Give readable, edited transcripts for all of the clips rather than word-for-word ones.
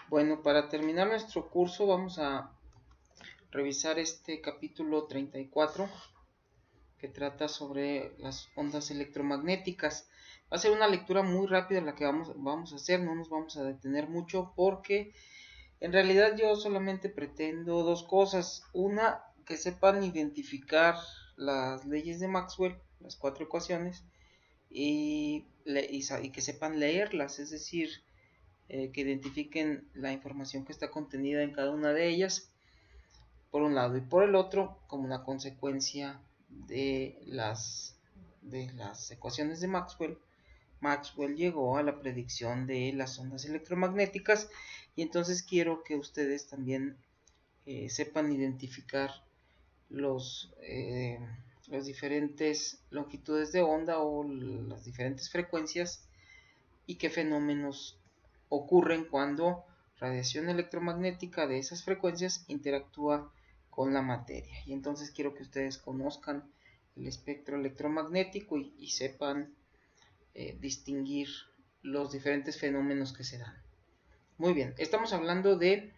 Bueno, para terminar nuestro curso vamos a revisar este capítulo 34 que trata sobre las ondas electromagnéticas. Va a ser una lectura muy rápida la que vamos a hacer, no nos vamos a detener mucho porque en realidad yo solamente pretendo dos cosas. Una, que sepan identificar las leyes de Maxwell, las cuatro ecuaciones, y que sepan leerlas, es decir, que identifiquen la información que está contenida en cada una de ellas, por un lado, y por el otro, como una consecuencia de las ecuaciones de Maxwell. Maxwell llegó a la predicción de las ondas electromagnéticas, y entonces quiero que ustedes también sepan identificar las diferentes longitudes de onda o las diferentes frecuencias y qué fenómenos ocurren cuando radiación electromagnética de esas frecuencias interactúa con la materia. Y entonces quiero que ustedes conozcan el espectro electromagnético y sepan distinguir los diferentes fenómenos que se dan. Muy bien, estamos hablando de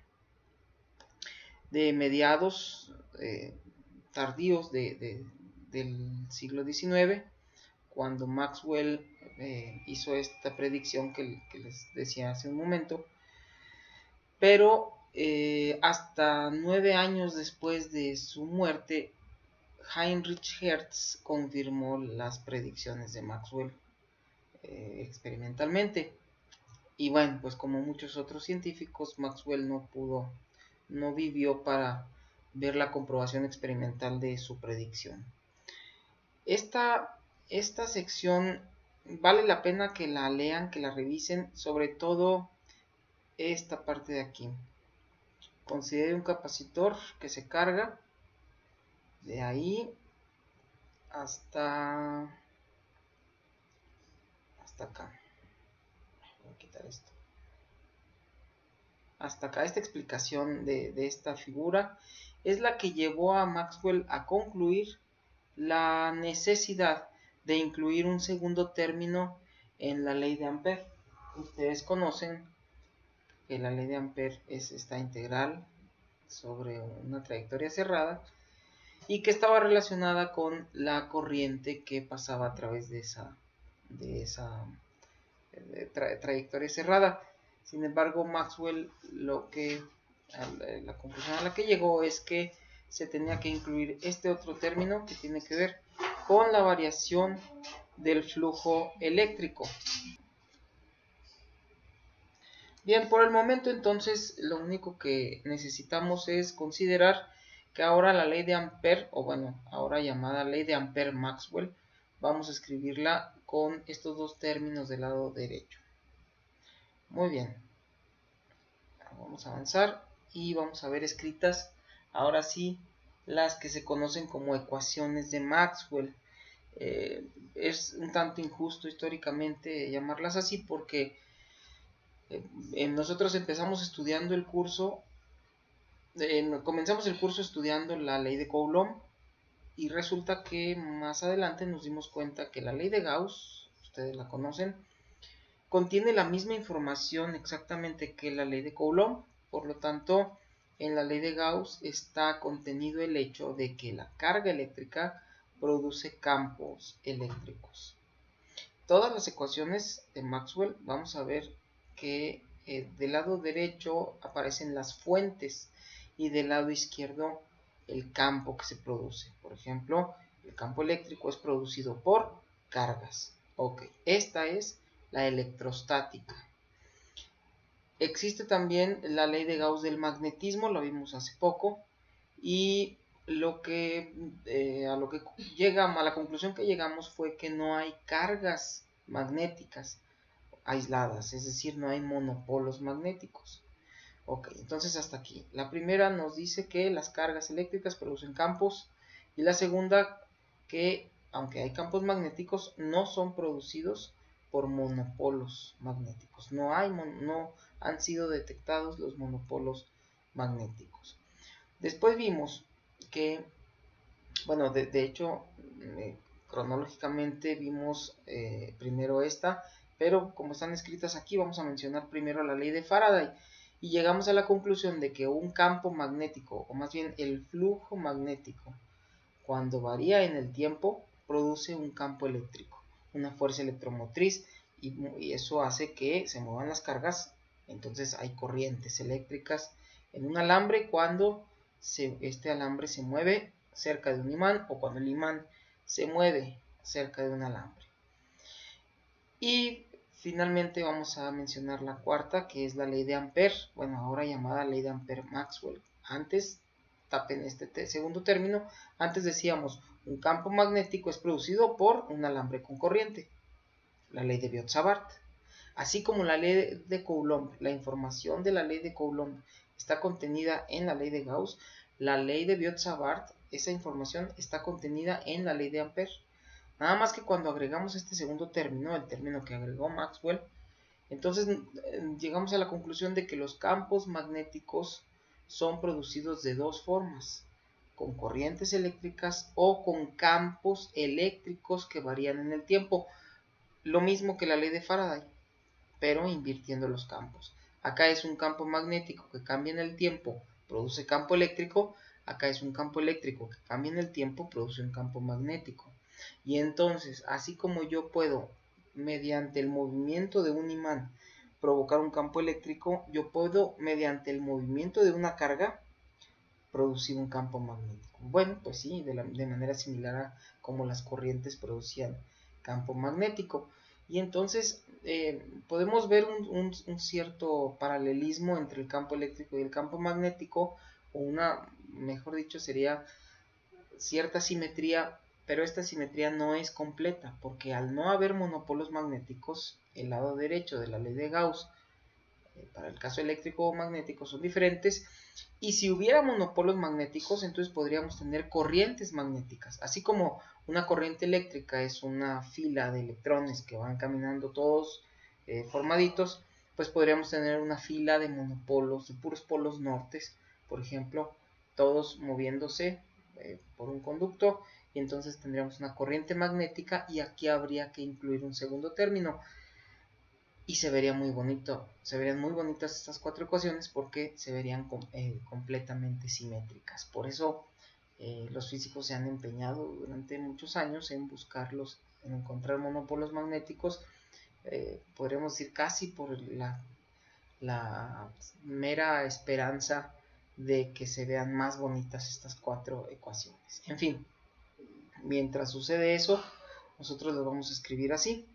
mediados tardíos del siglo XIX, cuando Maxwell hizo esta predicción que les decía hace un momento, pero hasta 9 años después de su muerte, Heinrich Hertz confirmó las predicciones de Maxwell experimentalmente. Y bueno, pues como muchos otros científicos, Maxwell no vivió para ver la comprobación experimental de su predicción. Esta sección vale la pena que la lean, que la revisen, sobre todo esta parte de aquí. Considere un capacitor que se carga de ahí hasta acá. Voy a quitar esto. Hasta acá, esta explicación de esta figura es la que llevó a Maxwell a concluir la necesidad de incluir un segundo término en la ley de Ampère. Ustedes conocen que la ley de Ampère es esta integral sobre una trayectoria cerrada y que estaba relacionada con la corriente que pasaba a través de esa trayectoria cerrada. Sin embargo, Maxwell la conclusión a la que llegó es que se tenía que incluir este otro término que tiene que ver con la variación del flujo eléctrico. Bien, por el momento entonces lo único que necesitamos es considerar que ahora la ley de Ampère, o bueno, ahora llamada ley de Ampère-Maxwell, vamos a escribirla con estos dos términos del lado derecho. Muy bien, vamos a avanzar y vamos a ver escritas ahora sí las que se conocen como ecuaciones de Maxwell. Es un tanto injusto históricamente llamarlas así porque nosotros empezamos estudiando el curso, comenzamos el curso estudiando la ley de Coulomb y resulta que más adelante nos dimos cuenta que la ley de Gauss, ustedes la conocen, contiene la misma información exactamente que la ley de Coulomb. Por lo tanto, en la ley de Gauss está contenido el hecho de que la carga eléctrica produce campos eléctricos. Todas las ecuaciones de Maxwell, vamos a ver que del lado derecho aparecen las fuentes y del lado izquierdo el campo que se produce. Por ejemplo, el campo eléctrico es producido por cargas. Ok, esta es la electrostática. Existe también la ley de Gauss del magnetismo, lo vimos hace poco, y a la conclusión que llegamos fue que no hay cargas magnéticas aisladas, es decir, no hay monopolos magnéticos. Ok, entonces hasta aquí. La primera nos dice que las cargas eléctricas producen campos, y la segunda que aunque hay campos magnéticos no son producidos por monopolos magnéticos. No han sido detectados los monopolos magnéticos. Después vimos que, bueno, de hecho, cronológicamente vimos primero esta, pero como están escritas aquí, vamos a mencionar primero la ley de Faraday. y llegamos a la conclusión de que un campo magnético, o más bien el flujo magnético, cuando varía en el tiempo, produce un campo eléctrico, una fuerza electromotriz, y eso hace que se muevan las cargas. Entonces hay corrientes eléctricas en un alambre cuando este alambre se mueve cerca de un imán, o cuando el imán se mueve cerca de un alambre. Y finalmente vamos a mencionar la cuarta, que es la ley de Ampère, bueno, ahora llamada ley de Ampère-Maxwell. Antes, tapen este segundo término, antes decíamos, un campo magnético es producido por un alambre con corriente, la ley de Biot-Savart. Así como la ley de Coulomb, la información de la ley de Coulomb está contenida en la ley de Gauss, la ley de Biot-Savart, esa información está contenida en la ley de Ampère. Nada más que cuando agregamos este segundo término, el término que agregó Maxwell, entonces llegamos a la conclusión de que los campos magnéticos son producidos de dos formas, con corrientes eléctricas o con campos eléctricos que varían en el tiempo. Lo mismo que la ley de Faraday, pero invirtiendo los campos. Acá es un campo magnético que cambia en el tiempo, produce campo eléctrico. Acá es un campo eléctrico que cambia en el tiempo, produce un campo magnético. Y entonces, así como yo puedo, mediante el movimiento de un imán, provocar un campo eléctrico, yo puedo, mediante el movimiento de una carga, producir un campo magnético. Bueno, pues sí, de manera similar a como las corrientes producían campo magnético. Y entonces podemos ver un cierto paralelismo entre el campo eléctrico y el campo magnético, o una, mejor dicho, sería cierta simetría, pero esta simetría no es completa, porque al no haber monopolos magnéticos, el lado derecho de la ley de Gauss, para el caso eléctrico o magnético, son diferentes, y si hubiera monopolos magnéticos, entonces podríamos tener corrientes magnéticas, así como una corriente eléctrica es una fila de electrones que van caminando todos formaditos, pues podríamos tener una fila de monopolos, de puros polos nortes, por ejemplo, todos moviéndose por un conducto, y entonces tendríamos una corriente magnética, y aquí habría que incluir un segundo término, y se vería muy bonito, se verían muy bonitas estas cuatro ecuaciones porque se verían completamente simétricas. Por eso los físicos se han empeñado durante muchos años en buscarlos, en encontrar monopolos magnéticos, podríamos decir casi por la mera esperanza de que se vean más bonitas estas cuatro ecuaciones. En fin, mientras sucede eso, nosotros lo vamos a escribir así.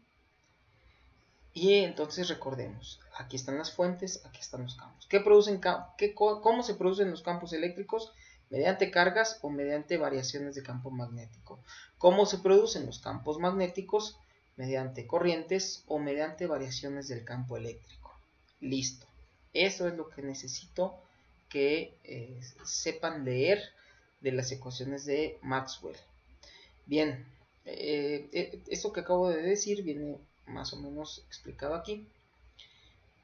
Y entonces recordemos, aquí están las fuentes, aquí están los campos. ¿Cómo se producen los campos eléctricos? Mediante cargas o mediante variaciones de campo magnético. ¿Cómo se producen los campos magnéticos? Mediante corrientes o mediante variaciones del campo eléctrico. Listo. Eso es lo que necesito que sepan leer de las ecuaciones de Maxwell. Bien, esto que acabo de decir viene más o menos explicado aquí.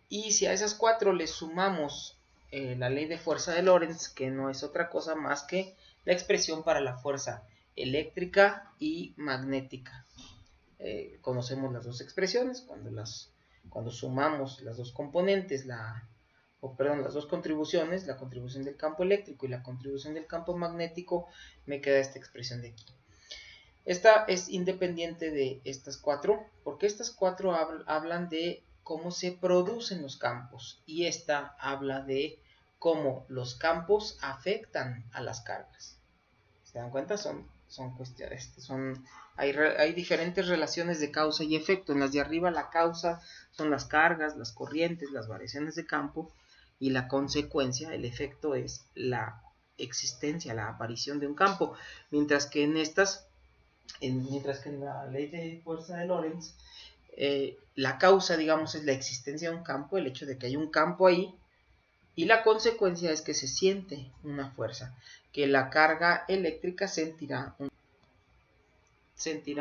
Y si a esas cuatro le sumamos la ley de fuerza de Lorentz, que no es otra cosa más que la expresión para la fuerza eléctrica y magnética. Conocemos las dos expresiones, cuando sumamos las dos componentes, las dos contribuciones, la contribución del campo eléctrico y la contribución del campo magnético, me queda esta expresión de aquí. Esta es independiente de estas cuatro, porque estas cuatro hablan de cómo se producen los campos, y esta habla de cómo los campos afectan a las cargas. ¿Se dan cuenta? Son cuestiones, hay diferentes relaciones de causa y efecto. En las de arriba la causa son las cargas, las corrientes, las variaciones de campo, y la consecuencia, el efecto, es la existencia, la aparición de un campo, mientras que en la ley de fuerza de Lorentz, la causa, digamos, es la existencia de un campo, el hecho de que hay un campo ahí, y la consecuencia es que se siente una fuerza, que la carga eléctrica sentirá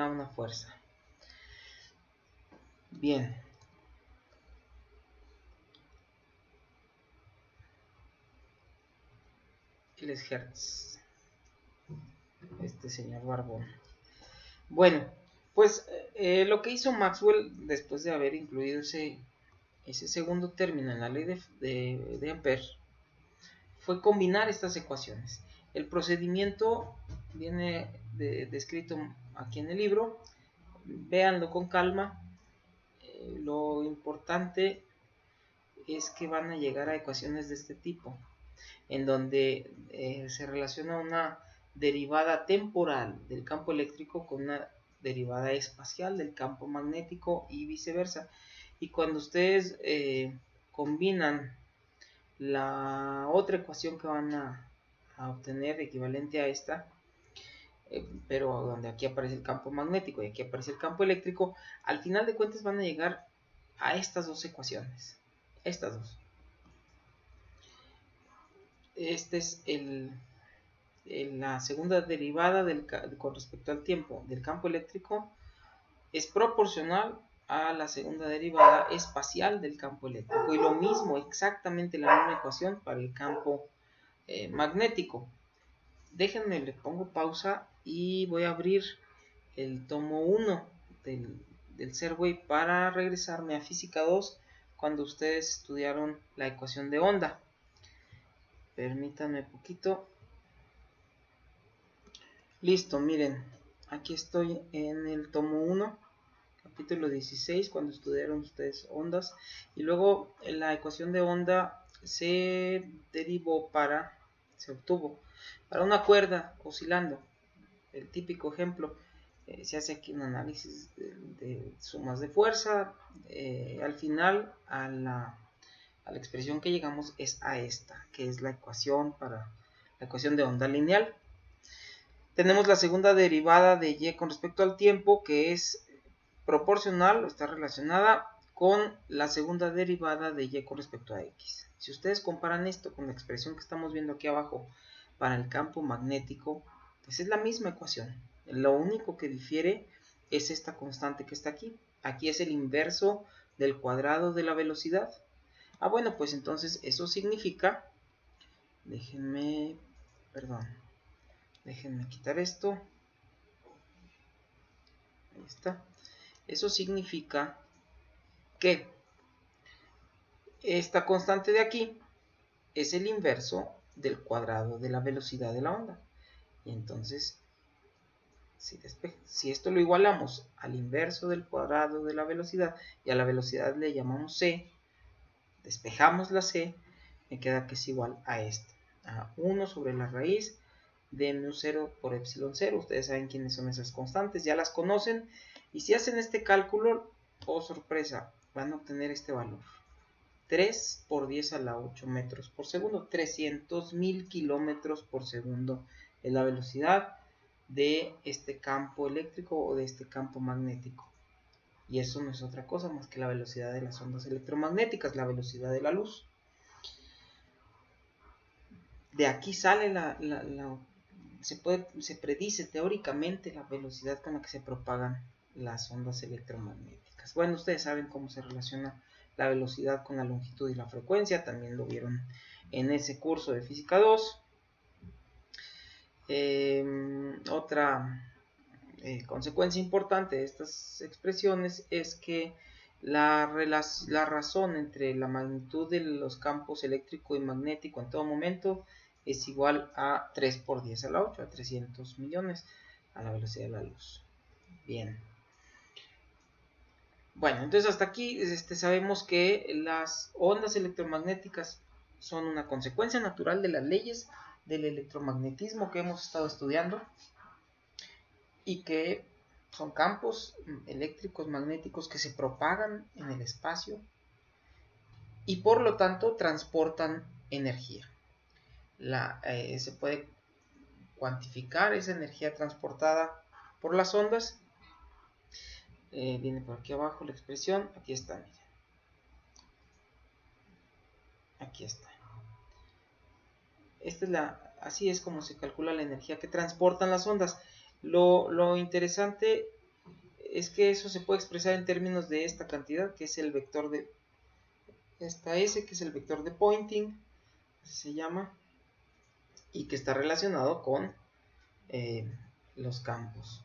una fuerza. Bien. Él es Hertz, este señor barbón. Bueno, pues lo que hizo Maxwell después de haber incluido ese segundo término en la ley de Ampère fue combinar estas ecuaciones. El procedimiento viene descrito aquí en el libro, véanlo con calma. Lo importante es que van a llegar a ecuaciones de este tipo, en donde se relaciona una derivada temporal del campo eléctrico con una derivada espacial del campo magnético y viceversa. Y cuando ustedes combinan la otra ecuación que van a obtener equivalente a esta, pero donde aquí aparece el campo magnético y aquí aparece el campo eléctrico, al final de cuentas van a llegar a estas dos ecuaciones, estas dos. Este es la segunda derivada con respecto al tiempo del campo eléctrico, es proporcional a la segunda derivada espacial del campo eléctrico, y lo mismo, exactamente la misma ecuación para el campo magnético. Déjenme, le pongo pausa y voy a abrir el tomo 1 del Serway para regresarme a física 2 cuando ustedes estudiaron la ecuación de onda. Permítanme un poquito. Listo, miren, aquí estoy en el tomo 1, capítulo 16, cuando estudiaron ustedes ondas, y luego la ecuación de onda se obtuvo para una cuerda oscilando. El típico ejemplo, se hace aquí un análisis de sumas de fuerza, al final a la expresión que llegamos es a esta, que es la ecuación de onda lineal. Tenemos la segunda derivada de y con respecto al tiempo, que es proporcional o está relacionada con la segunda derivada de y con respecto a x. Si ustedes comparan esto con la expresión que estamos viendo aquí abajo para el campo magnético, pues es la misma ecuación. Lo único que difiere es esta constante que está aquí. Aquí es el inverso del cuadrado de la velocidad. Bueno, pues entonces eso significa, déjenme quitar esto. Ahí está. Eso significa que esta constante de aquí es el inverso del cuadrado de la velocidad de la onda. Y entonces, si esto lo igualamos al inverso del cuadrado de la velocidad, y a la velocidad le llamamos c, despejamos la c, me queda que es igual a esto, a 1 sobre la raíz de mu0 por epsilon 0. Ustedes saben quiénes son esas constantes, ya las conocen, y si hacen este cálculo, oh sorpresa, van a obtener este valor: 3 por 10 a la 8 metros por segundo. 300.000 kilómetros por segundo es la velocidad de este campo eléctrico o de este campo magnético. Y eso no es otra cosa más que la velocidad de las ondas electromagnéticas, la velocidad de la luz. De aquí sale se predice teóricamente la velocidad con la que se propagan las ondas electromagnéticas. Bueno, ustedes saben cómo se relaciona la velocidad con la longitud y la frecuencia, también lo vieron en ese curso de física 2. Otra consecuencia importante de estas expresiones es que la razón entre la magnitud de los campos eléctrico y magnético en todo momento es igual a 3 por 10 a la 8, a 300 millones a la velocidad de la luz. Bien. Bueno, entonces hasta aquí sabemos que las ondas electromagnéticas son una consecuencia natural de las leyes del electromagnetismo que hemos estado estudiando, y que son campos eléctricos magnéticos que se propagan en el espacio y por lo tanto transportan energía. Se puede cuantificar esa energía transportada por las ondas. Viene por aquí abajo la expresión, aquí está, miren. Aquí está. Así es como se calcula la energía que transportan las ondas. Lo interesante es que eso se puede expresar en términos de esta cantidad, que es el vector de esta S, que es el vector de Poynting, se llama, y que está relacionado con los campos.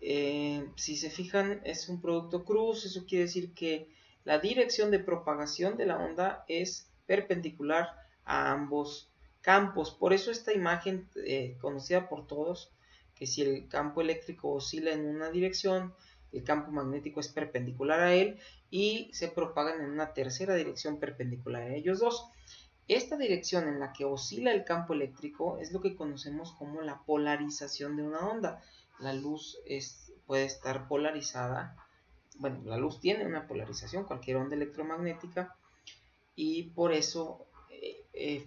Si se fijan, es un producto cruz. Eso quiere decir que la dirección de propagación de la onda es perpendicular a ambos campos. Por eso esta imagen conocida por todos, que si el campo eléctrico oscila en una dirección, el campo magnético es perpendicular a él y se propagan en una tercera dirección perpendicular a ellos dos. Esta dirección en la que oscila el campo eléctrico es lo que conocemos como la polarización de una onda. La luz puede estar polarizada. Bueno, la luz tiene una polarización, cualquier onda electromagnética, y por eso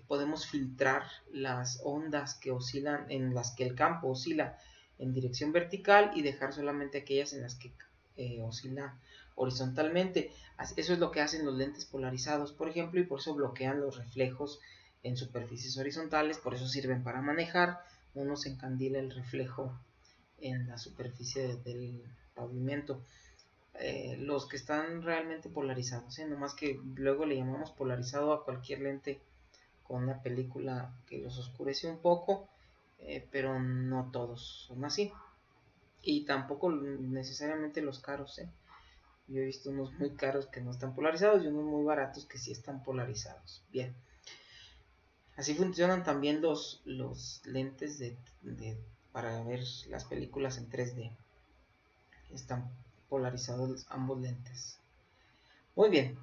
podemos filtrar las ondas que oscilan, en las que el campo oscila en dirección vertical y dejar solamente aquellas en las que oscila horizontalmente. Eso es lo que hacen los lentes polarizados, por ejemplo, y por eso bloquean los reflejos en superficies horizontales, por eso sirven para manejar, no nos encandila el reflejo en la superficie del pavimento. Los que están realmente polarizados, nomás que luego le llamamos polarizado a cualquier lente con una película que los oscurece un poco, pero no todos son así, y tampoco necesariamente los caros. Yo he visto unos muy caros que no están polarizados y unos muy baratos que sí están polarizados. Bien, así funcionan también los lentes para ver las películas en 3D. Están polarizados ambos lentes. Muy bien.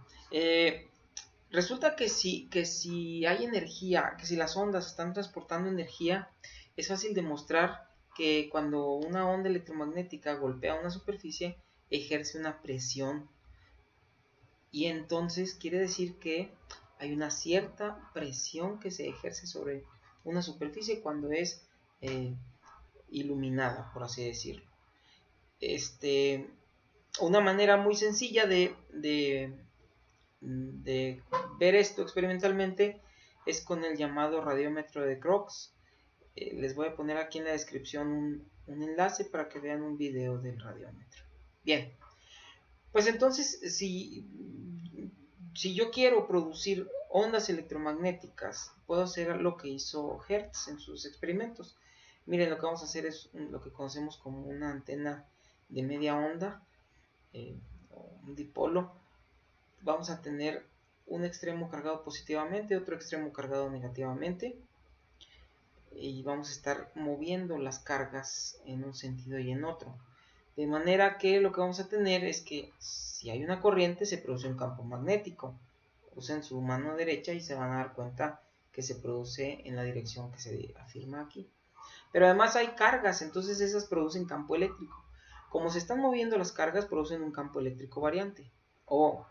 Resulta que si hay energía, que si las ondas están transportando energía, es fácil demostrar que cuando una onda electromagnética golpea una superficie, ejerce una presión. Y entonces quiere decir que hay una cierta presión que se ejerce sobre una superficie cuando es iluminada, por así decirlo. Una manera muy sencilla de ver esto experimentalmente es con el llamado radiómetro de Crooks. Les voy a poner aquí en la descripción un enlace para que vean un video del radiómetro. Bien, pues entonces si yo quiero producir ondas electromagnéticas, puedo hacer lo que hizo Hertz en sus experimentos. Miren, lo que vamos a hacer es lo que conocemos como una antena de media onda, un dipolo. Vamos a tener un extremo cargado positivamente, otro extremo cargado negativamente, y vamos a estar moviendo las cargas en un sentido y en otro. De manera que lo que vamos a tener es que si hay una corriente se produce un campo magnético. Usen su mano derecha y se van a dar cuenta que se produce en la dirección que se afirma aquí. Pero además hay cargas, entonces esas producen campo eléctrico. Como se están moviendo las cargas, producen un campo eléctrico variante. O,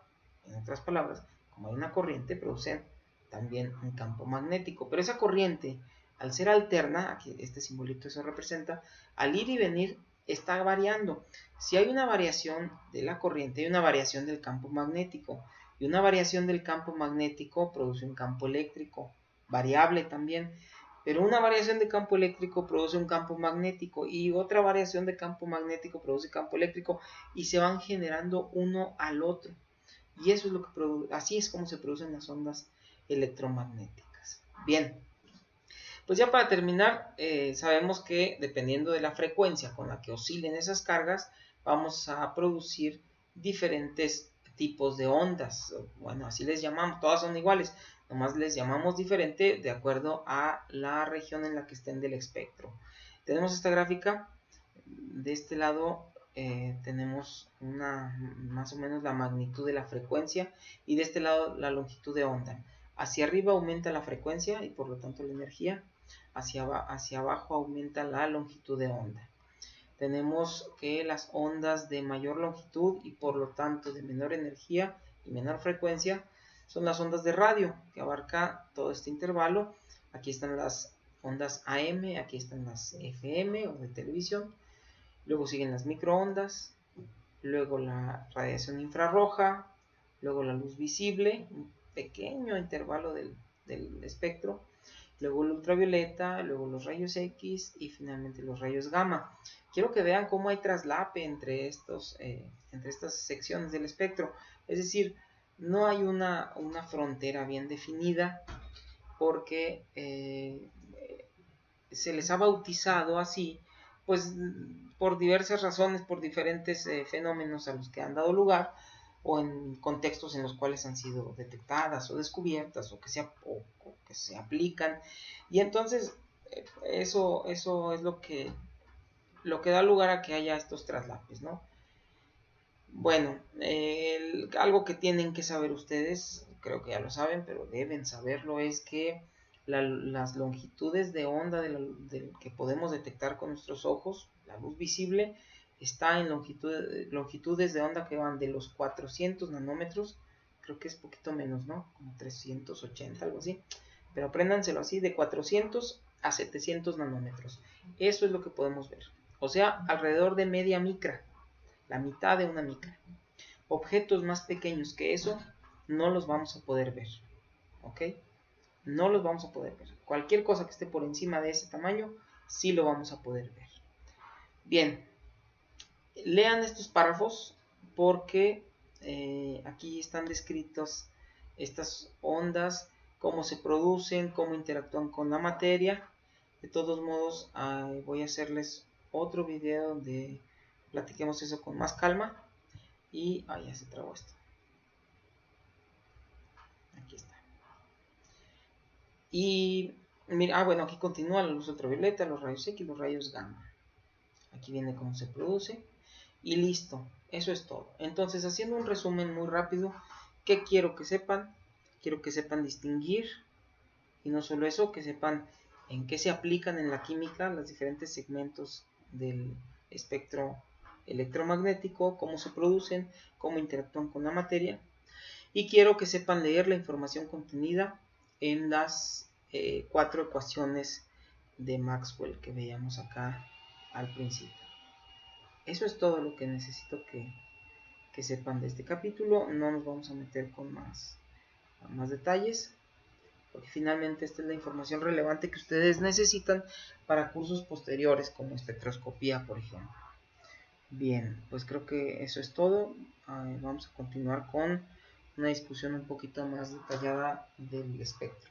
en otras palabras, como hay una corriente, producen también un campo magnético. Pero esa corriente, al ser alterna, aquí este simbolito eso representa, al ir y venir está variando. Si hay una variación de la corriente, hay una variación del campo magnético. Y una variación del campo magnético produce un campo eléctrico, variable también. Pero una variación de campo eléctrico produce un campo magnético y otra variación de campo magnético produce campo eléctrico y se van generando uno al otro. Y eso es lo que así es como se producen las ondas electromagnéticas. Bien, pues ya para terminar, sabemos que dependiendo de la frecuencia con la que oscilen esas cargas, vamos a producir diferentes tipos de ondas. Bueno, así les llamamos, todas son iguales, nomás les llamamos diferente de acuerdo a la región en la que estén del espectro. Tenemos esta gráfica, de este lado tenemos más o menos la magnitud de la frecuencia y de este lado la longitud de onda. Hacia arriba aumenta la frecuencia y por lo tanto la energía, hacia abajo aumenta la longitud de onda. Tenemos que las ondas de mayor longitud y por lo tanto de menor energía y menor frecuencia son las ondas de radio, que abarca todo este intervalo. Aquí están las ondas AM, aquí están las FM o de televisión, luego siguen las microondas, luego la radiación infrarroja, luego la luz visible, un pequeño intervalo del espectro, luego el ultravioleta, luego los rayos X y finalmente los rayos gamma. Quiero que vean cómo hay traslape entre estas secciones del espectro, es decir, no hay una frontera bien definida porque se les ha bautizado así, pues por diversas razones, por diferentes fenómenos a los que han dado lugar, o en contextos en los cuales han sido detectadas o descubiertas o que se aplican. Y entonces eso es lo que da lugar a que haya estos traslapes, ¿no? Bueno, algo que tienen que saber ustedes, creo que ya lo saben, pero deben saberlo, es que las longitudes de onda que podemos detectar con nuestros ojos, la luz visible, está en longitudes de onda que van de los 400 nanómetros, creo que es poquito menos, ¿no? Como 380, algo así. Pero apréndanselo así, de 400 a 700 nanómetros. Eso es lo que podemos ver. O sea, alrededor de media micra, la mitad de una micra. Objetos más pequeños que eso no los vamos a poder ver, ¿ok? No los vamos a poder ver. Cualquier cosa que esté por encima de ese tamaño, sí lo vamos a poder ver. Bien, lean estos párrafos porque aquí están descritos estas ondas, cómo se producen, cómo interactúan con la materia. De todos modos, voy a hacerles otro video donde platiquemos eso con más calma. Y ya se trabó esto. Aquí está. Y mira, bueno, aquí continúa la luz ultravioleta, los rayos X y los rayos gamma. Aquí viene cómo se produce. Y listo, eso es todo. Entonces, haciendo un resumen muy rápido, ¿qué quiero que sepan? Quiero que sepan distinguir, y no solo eso, que sepan en qué se aplican en la química los diferentes segmentos del espectro electromagnético, cómo se producen, cómo interactúan con la materia. Y quiero que sepan leer la información contenida en las 4 ecuaciones de Maxwell que veíamos acá al principio. Eso es todo lo que necesito que sepan de este capítulo. No nos vamos a meter con más detalles, porque finalmente esta es la información relevante que ustedes necesitan para cursos posteriores como espectroscopía, por ejemplo. Bien, pues creo que eso es todo. Vamos a continuar con una discusión un poquito más detallada del espectro.